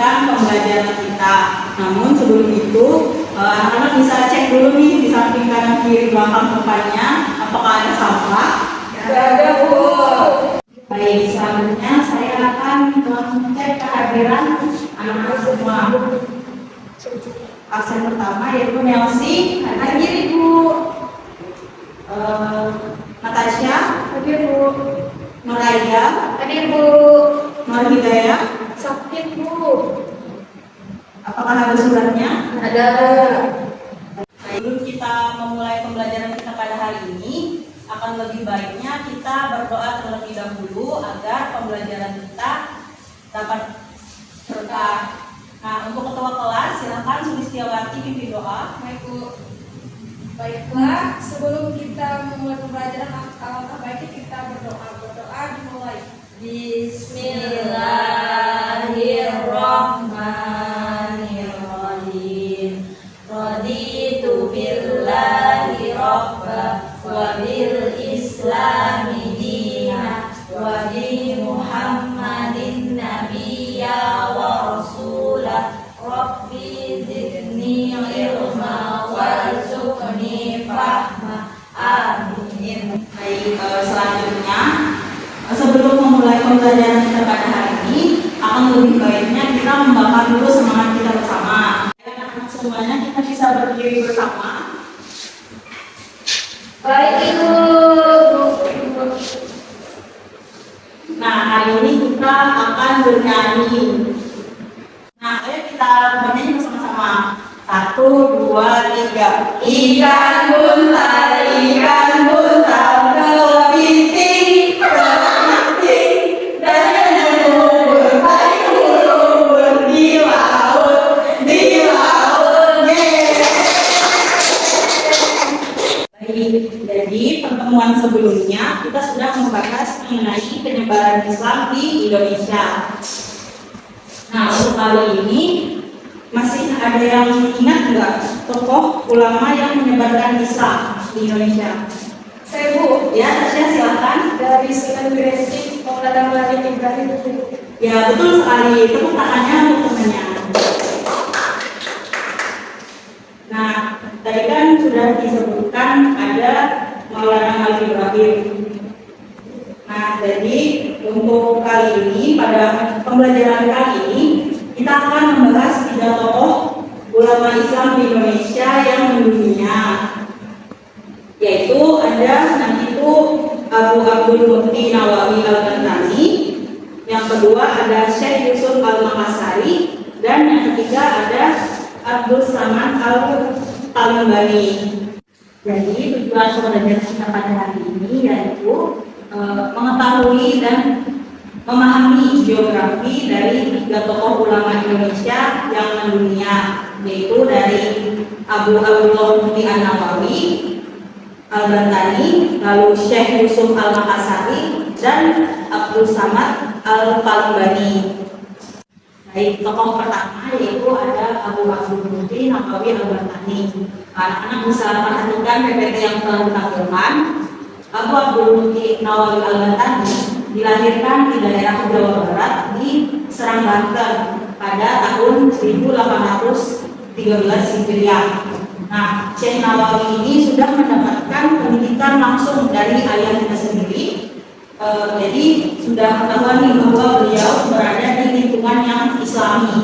melanjutkan pembelajaran kita. Namun sebelum itu, anak-anak bisa cek dulu nih di samping kanan kiri belakang depannya, apakah ada sampah? Tidak ada, Bu. Baik, selanjutnya saya akan mengecek kehadiran anak-anak semua. Absen pertama yaitu Nelsi, hadir Ibu. Natasha, Hadir, Bu. Nuraya, Hadir, Bu. Nur Hidayah. Sakit, Bu. Apakah ada suratnya? Ada. Sebelum kita memulai pembelajaran kita pada hari ini, akan lebih baiknya kita berdoa terlebih dahulu agar pembelajaran kita dapat berkah. Nah, untuk ketua kelas, silakan Sulistiawati pimpin doa. Baik, Bu. Baiklah, sebelum kita memulai pembelajaran, alangkah baiknya kita berdoa. Berdoa dimulai. Bismillahirrahmanirrahim. Raditu billahi rabba wa bil islami dina wa bi Muhammadin nabiyya wa rasulah. Rabbi zidni ilma warzuqni fahma. Amin. Baik, selanjutnya sebelum memulai pembelajaran kita pada hari ini, akan lebih baiknya kita membakar dulu semangat kita bersama. Anak-anak semuanya kita bisa berdiri bersama. Baik, Ibu. Nah, hari ini kita akan bernyanyi. Nah, ayo kita bernyanyi bersama-sama. 1, 2, 3. Ikan buntal kepiting, kepiting dan berubur di laut, Baik, jadi pertemuan sebelumnya kita sudah membahas mengenai penyebaran Islam di Indonesia. Nah, untuk kali ini masih ada yang ingat nggak tokoh ulama yang menyebarkan Islam di Indonesia? Saya, Bu. Ya, Tasya silakan. Dari Sunan Gresik, Maulana Malik Ibrahim. Ya, betul sekali. Tepuk tangannya untuk temannya. Nah, tadi kan sudah disebutkan ada Maulana Malik Ibrahim. Nah, jadi untuk kali ini, pada pembelajaran kali ini, kita akan membahas 3 tokoh ulama Islam di Indonesia yang mendunia. Yaitu ada itu Abu Abdul Muhyi Nawawi Al-Bantani, yang kedua ada Syekh Yusuf Al-Makassari, dan yang ketiga ada Abdul Samad Al-Talibani. Jadi tujuan pembelajaran kita pada hari ini yaitu mengetahui dan memahami biografi dari 3 tokoh ulama Indonesia yang mendunia, yaitu dari Abu Abdullah Muhyi An-Nawawi Al-Bantani, lalu Syekh Yusuf Al-Makassari, dan Abdul Samad Al-Talibani. Baik, tokoh pertama yaitu ada Abu Abdul Muhyi Nawawi Al-Bantani. Anak-anak bisa perhatikan PPT yang telah ditampilkan. Abu Abdul Muhyi Nawawi Al-Bantani dilahirkan di daerah Jawa Barat di Serang, Banten pada tahun 1813 Hijriah. Nah, Syekh Nawawi ini sudah mendapatkan pendidikan langsung dari ayah kita sendiri. Jadi sudah ketahuan nih bahwa beliau berada di lingkungan yang Islami.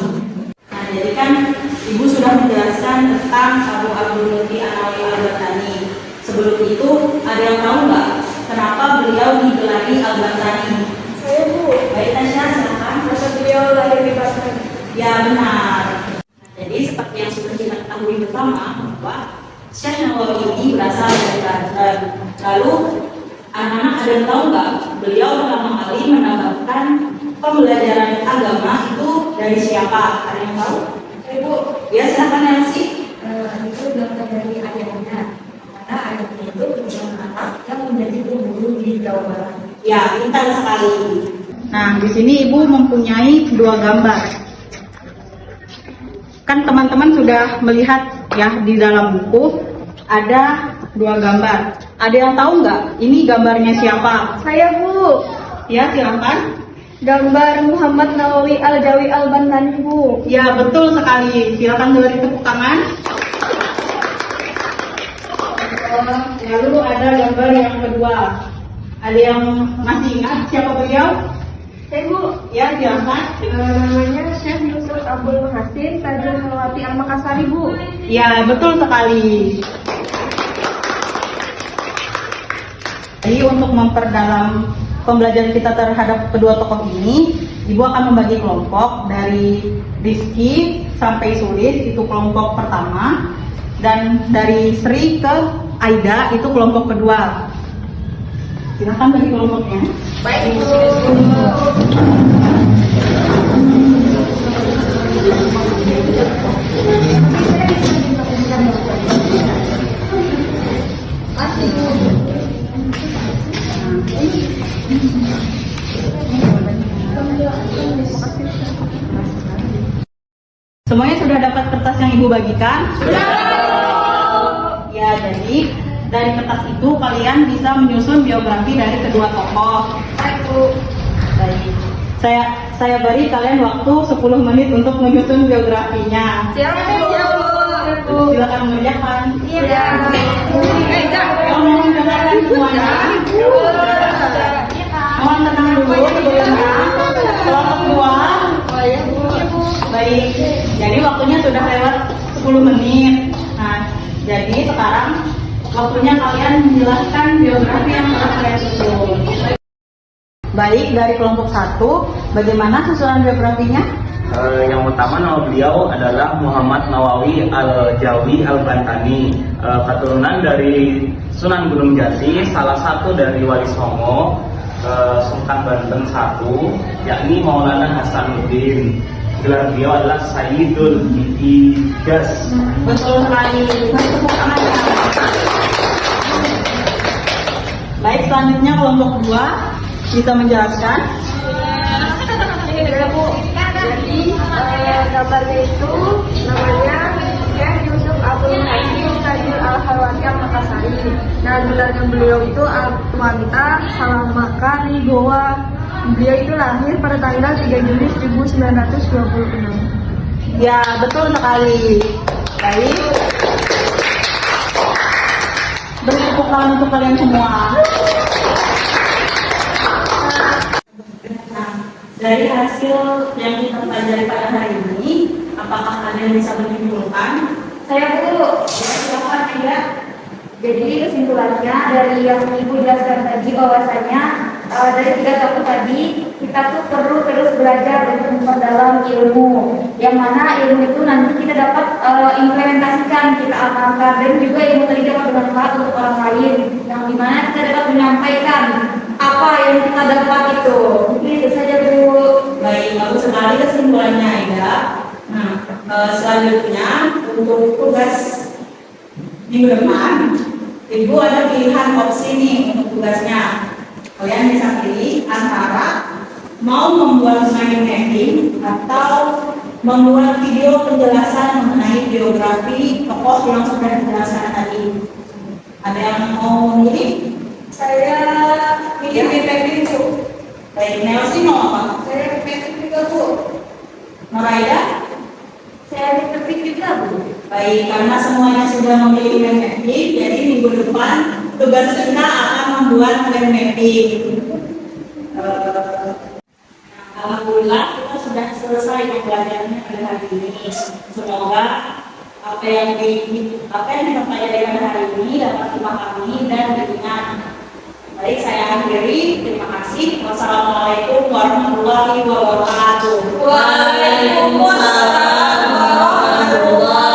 Nah, jadi kan Ibu sudah menjelaskan tentang Abu Abdul Muhyi Nawawi Al-Bantani. Sebelum itu, ada yang tahu nggak kenapa beliau digelari Al-Bantani? Saya, Bu. Baik, Tasya, silakan. Masa beliau lahir di Banten. Ya, benar. Jadi seperti yang sudah kita ketahui bersama bahwa Syekh Nawawi ini berasal dari Banten. Lalu anak-anak ada yang tahu nggak beliau pertama kali mendapatkan pembelajaran agama itu dari siapa? Ada yang tahu? Ibu. Ya, silakan Elsie. Itu datang dari ayahnya, karena ayahnya itu punya anak yang menjadi guru di Jawa Barat. Ya, pintar sekali. Nah, di sini Ibu mempunyai 2 gambar. Kan teman-teman sudah melihat ya di dalam buku ada 2 gambar. Ada yang tahu nggak ini gambarnya siapa? Saya, Bu. Ya, silakan. Gambar Muhammad Nawawi Al-Jawi Al-Bantani, Bu. Ya, betul sekali. Silakan beri tepuk tangan. Lalu ada gambar yang kedua. Ada yang masih ingat siapa beliau? Saya, Bu. Ya, silakan. Namanya Syekh Yusuf Abdul Hasin Tajul Melati Al-Makassari, Bu. Ya, betul sekali. Jadi untuk memperdalam pembelajaran kita terhadap kedua tokoh ini, Ibu akan membagi kelompok dari Rizky sampai Sulis, itu kelompok pertama, dan dari Sri ke Aida, itu kelompok kedua. Silakan bagi kelompoknya. Baik, Bu. Semuanya sudah dapat kertas yang Ibu bagikan? Sudah. Ya, jadi dari kertas itu kalian bisa menyusun biografi dari kedua tokoh. Baik, Bu. Baik. Saya beri kalian waktu 10 menit untuk menyusun biografinya. Siap, Bu. Silakan mengerjakan. Iya. Kalau mohon dengarkan semuanya. Mohon tenang dulu sebelumnya. Kelompok kedua. Baik. Jadi waktunya sudah lewat 10 menit. Nah, jadi sekarang waktunya kalian menjelaskan biografi yang telah kalian susun. Baik, dari kelompok 1, bagaimana susunan biografinya? Yang pertama, nama beliau adalah Muhammad Nawawi Al-Jawi Al-Bantani, keturunan dari Sunan Gunung Jati, salah satu dari Wali Songo, Sultan Banten I, yakni Maulana Hasanuddin. Gelar beliau adalah Sayyidul Ijaz. Betul sekali. Baik, selanjutnya kelompok 2 bisa menjelaskan. Ya, Bu. Jadi gambarnya itu namanya Syekh Yusuf Abdul Hasim Tajul Al-Halwati Al-Makassari. Nah, gelarnya beliau itu wanita Salamaka Goa. Beliau itu lahir pada tanggal 3 Juli 1926. Ya, betul sekali. Baik. Beri tepuk tangan untuk kalian semua. Nah, dari hasil yang kita pelajari pada hari ini, apakah kalian bisa menyimpulkan? Saya, Bu. Ya, silakan Aida. Jadi kesimpulannya dari yang Ibu jelaskan tadi bahwasanya dari 3 tokoh tadi kita tuh perlu terus belajar untuk memperdalam ilmu, yang mana ilmu itu nanti kita dapat implementasikan, kita amalkan, dan juga ilmu tadi dapat bermanfaat untuk orang lain, yang dimana kita dapat menyampaikan apa yang kita dapat itu. Mungkin itu saja, Bu. Baik, bagus sekali kesimpulannya Aida. Nah, selanjutnya untuk tugas minggu depan, Ibu ada pilihan opsi nih untuk tugasnya. Kalian bisa pilih antara mau membuat mind mapping atau membuat video penjelasan mengenai biografi tokoh yang sudah dijelaskan tadi. Ada yang mau memilih? Saya pilih mapping, Bu. Baik, Nelsi mau apa? Saya mapping juga, Bu. Noraida? Saya ditertib juga, Bu. Baik, karena semuanya sudah memilih mind mapping, jadi minggu depan tugas kita akan membuat mind mapping. Alhamdulillah kita sudah selesai pembelajarannya pada hari ini. Semoga apa yang kita pelajari pada hari ini dapat dipahami dan diingat. Baik, saya akhiri. Terima kasih. Wassalamualaikum warahmatullahi wabarakatuh. Waalaikumsalam warahmatullahi